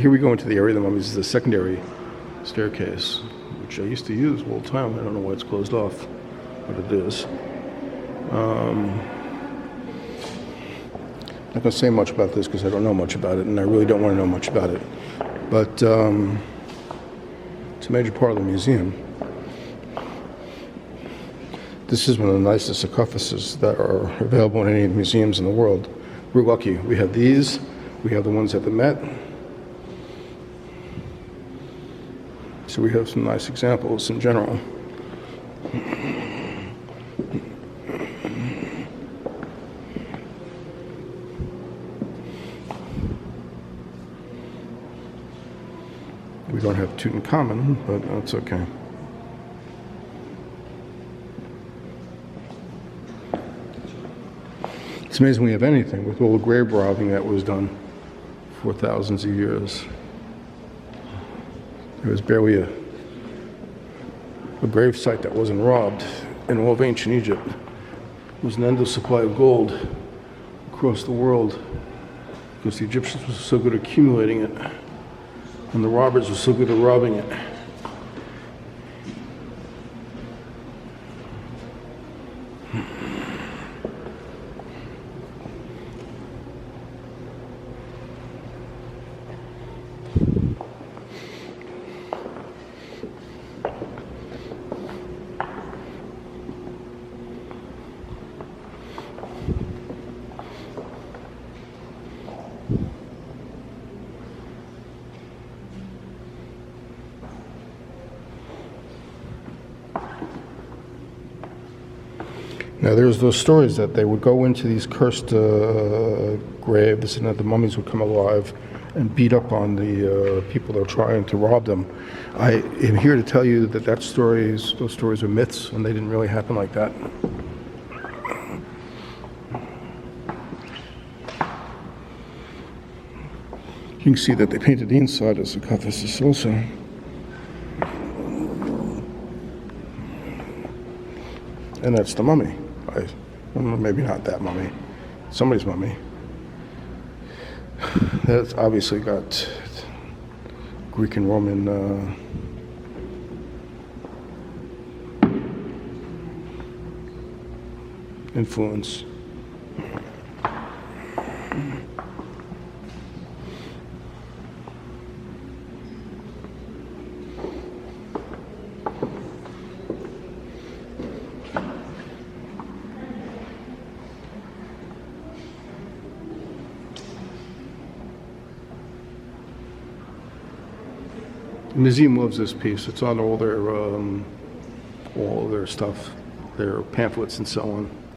here we go into the area of the mummies. This is the secondary staircase, which I used to use all the time. I don't know why it's closed off, but it is. I'm not going to say much about this because I don't know much about it, and I really don't want to know much about it. But it's a major part of the museum. This is one of the nicest sarcophaguses that are available in any of the museums in the world. We're lucky. We have these. We have the ones at the Met. So we have some nice examples in general. We don't have Tutankhamun, but that's okay. It's amazing we have anything with all the grave robbing that was done for thousands of years. There was barely a grave site that wasn't robbed in all of ancient Egypt. There was an endless supply of gold across the world because the Egyptians were so good at accumulating it and the robbers were so good at robbing it. Now, there's those stories that they would go into these cursed graves and that the mummies would come alive and beat up on the people that are trying to rob them. I am here to tell you that those stories are myths, and they didn't really happen like that. You can see that they painted the inside of the sarcophagus also. And that's the mummy. Well, maybe not that mummy. Somebody's mummy. That's obviously got Greek and Roman influence. The museum loves this piece. It's on all their stuff, their pamphlets and so on.